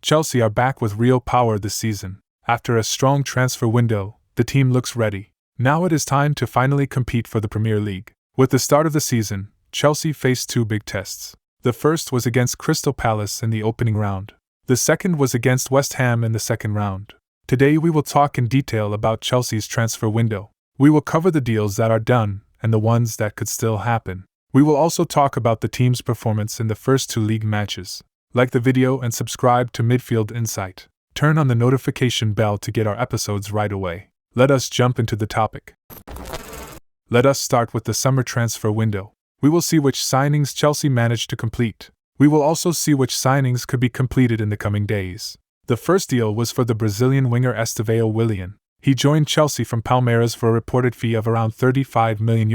Chelsea are back with real power this season. After a strong transfer window, the team looks ready. Now it is time to finally compete for the Premier League. With the start of the season, Chelsea faced two big tests. The first was against Crystal Palace in the opening round. The second was against West Ham in the second round. Today we will talk in detail about Chelsea's transfer window. We will cover the deals that are done and the ones that could still happen. We will also talk about the team's performance in the first two league matches. Like the video and subscribe to Midfield Insight. Turn on the notification bell to get our episodes right away. Let us jump into the topic. Let us start with the summer transfer window. We will see which signings Chelsea managed to complete. We will also see which signings could be completed in the coming days. The first deal was for the Brazilian winger Estevao Willian. He joined Chelsea from Palmeiras for a reported fee of around €35 million.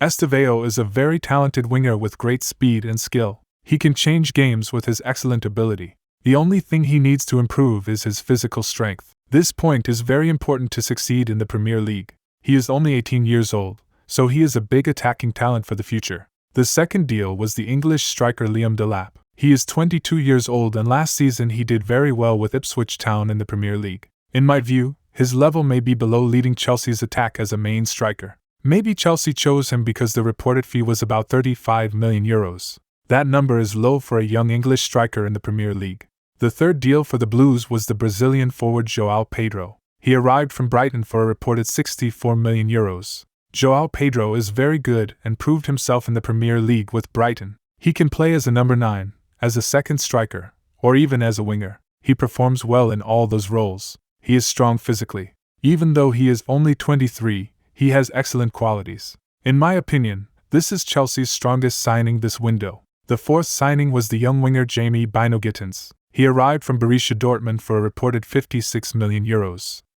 Estevao is a very talented winger with great speed and skill. He can change games with his excellent ability. The only thing he needs to improve is his physical strength. This point is very important to succeed in the Premier League. He is only 18 years old, so he is a big attacking talent for the future. The second deal was the English striker Liam Delap. He is 22 years old and last season he did very well with Ipswich Town in the Premier League. In my view, his level may be below leading Chelsea's attack as a main striker. Maybe Chelsea chose him because the reported fee was about €35 million. That number is low for a young English striker in the Premier League. The third deal for the Blues was the Brazilian forward Joao Pedro. He arrived from Brighton for a reported €64 million. Joao Pedro is very good and proved himself in the Premier League with Brighton. He can play as a number 9, as a second striker, or even as a winger. He performs well in all those roles. He is strong physically. Even though he is only 23, he has excellent qualities. In my opinion, this is Chelsea's strongest signing this window. The fourth signing was the young winger Bynoe Gittens. He arrived from Borussia Dortmund for a reported €56 million.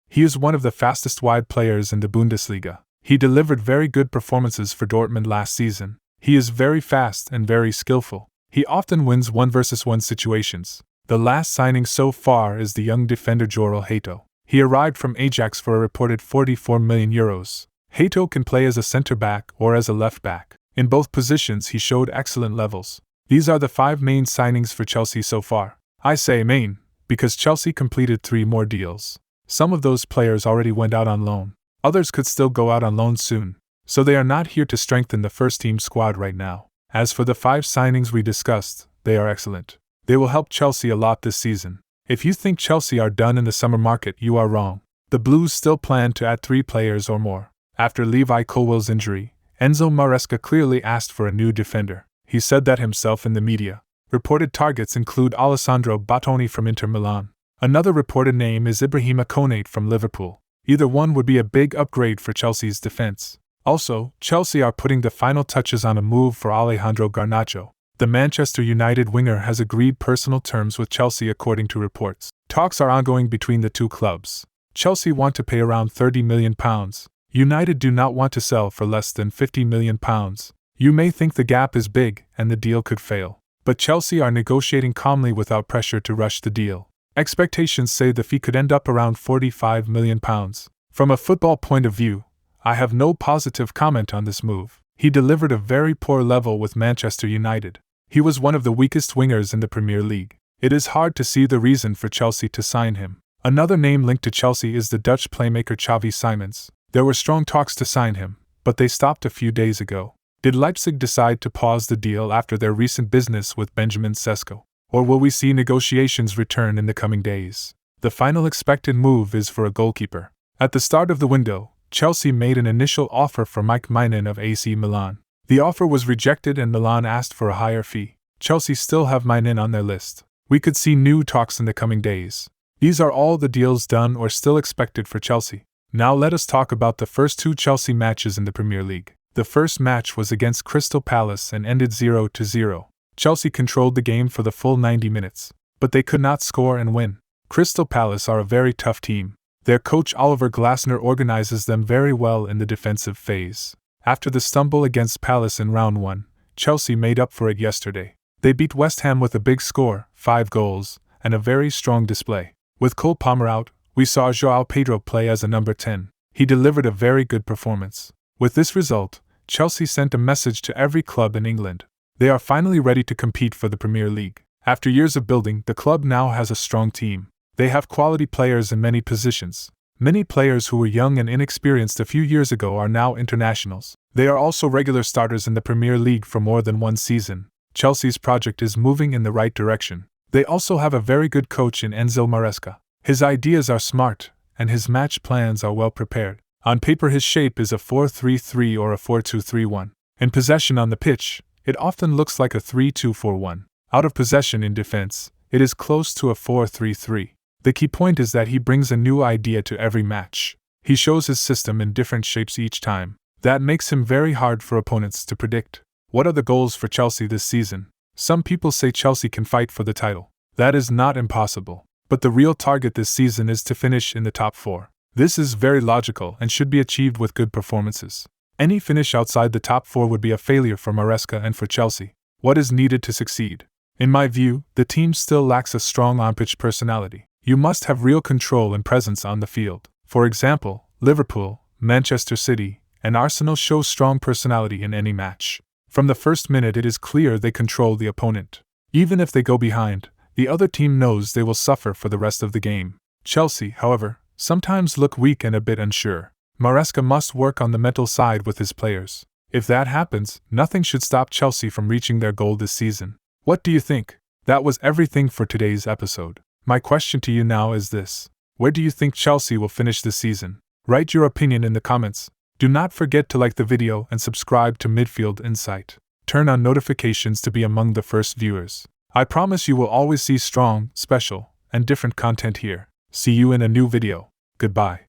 He is one of the fastest wide players in the Bundesliga. He delivered very good performances for Dortmund last season. He is very fast and very skillful. He often wins 1-versus-1 situations. The last signing so far is the young defender Jorrel Hato. He arrived from Ajax for a reported €44 million. Hato can play as a centre-back or as a left-back. In both positions he showed excellent levels. These are the 5 main signings for Chelsea so far. I say main, because Chelsea completed 3 more deals. Some of those players already went out on loan. Others could still go out on loan soon, so they are not here to strengthen the first-team squad right now. As for the 5 signings we discussed, they are excellent. They will help Chelsea a lot this season. If you think Chelsea are done in the summer market, you are wrong. The Blues still plan to add 3 players or more. After Levi Colwill's injury, Enzo Maresca clearly asked for a new defender. He said that himself in the media. Reported targets include Alessandro Bastoni from Inter Milan. Another reported name is Ibrahima Konate from Liverpool. Either one would be a big upgrade for Chelsea's defense. Also, Chelsea are putting the final touches on a move for Alejandro Garnacho. The Manchester United winger has agreed personal terms with Chelsea according to reports. Talks are ongoing between the two clubs. Chelsea want to pay around £30 million. United do not want to sell for less than £50 million. You may think the gap is big and the deal could fail. But Chelsea are negotiating calmly without pressure to rush the deal. Expectations say the fee could end up around £45 million. From a football point of view, I have no positive comment on this move. He delivered a very poor level with Manchester United. He was one of the weakest wingers in the Premier League. It is hard to see the reason for Chelsea to sign him. Another name linked to Chelsea is the Dutch playmaker Xavi Simons. There were strong talks to sign him, but they stopped a few days ago. Did Leipzig decide to pause the deal after their recent business with Benjamin Sesko? Or will we see negotiations return in the coming days? The final expected move is for a goalkeeper. At the start of the window, Chelsea made an initial offer for Mike Maignan of AC Milan. The offer was rejected and Milan asked for a higher fee. Chelsea still have Maignan on their list. We could see new talks in the coming days. These are all the deals done or still expected for Chelsea. Now let us talk about the first 2 Chelsea matches in the Premier League. The first match was against Crystal Palace and ended 0-0. Chelsea controlled the game for the full 90 minutes, but they could not score and win. Crystal Palace are a very tough team. Their coach Oliver Glasner organizes them very well in the defensive phase. After the stumble against Palace in round 1, Chelsea made up for it yesterday. They beat West Ham with a big score, 5 goals, and a very strong display. With Cole Palmer out, we saw Joao Pedro play as a number 10. He delivered a very good performance. With this result, Chelsea sent a message to every club in England. They are finally ready to compete for the Premier League. After years of building, the club now has a strong team. They have quality players in many positions. Many players who were young and inexperienced a few years ago are now internationals. They are also regular starters in the Premier League for more than one season. Chelsea's project is moving in the right direction. They also have a very good coach in Enzo Maresca. His ideas are smart, and his match plans are well prepared. On paper, his shape is a 4-3-3 or a 4-2-3-1. In possession on the pitch, it often looks like a 3-2-4-1. Out of possession in defense, it is close to a 4-3-3. The key point is that he brings a new idea to every match. He shows his system in different shapes each time. That makes him very hard for opponents to predict. What are the goals for Chelsea this season? Some people say Chelsea can fight for the title. That is not impossible. But the real target this season is to finish in the top 4. This is very logical and should be achieved with good performances. Any finish outside the top 4 would be a failure for Maresca and for Chelsea. What is needed to succeed? In my view, the team still lacks a strong on-pitch personality. You must have real control and presence on the field. For example, Liverpool, Manchester City, and Arsenal show strong personality in any match. From the first minute it is clear they control the opponent. Even if they go behind, the other team knows they will suffer for the rest of the game. Chelsea, however, sometimes look weak and a bit unsure. Maresca must work on the mental side with his players. If that happens, nothing should stop Chelsea from reaching their goal this season. What do you think? That was everything for today's episode. My question to you now is this: where do you think Chelsea will finish this season? Write your opinion in the comments. Do not forget to like the video and subscribe to Midfield Insight. Turn on notifications to be among the first viewers. I promise you will always see strong, special, and different content here. See you in a new video. Goodbye.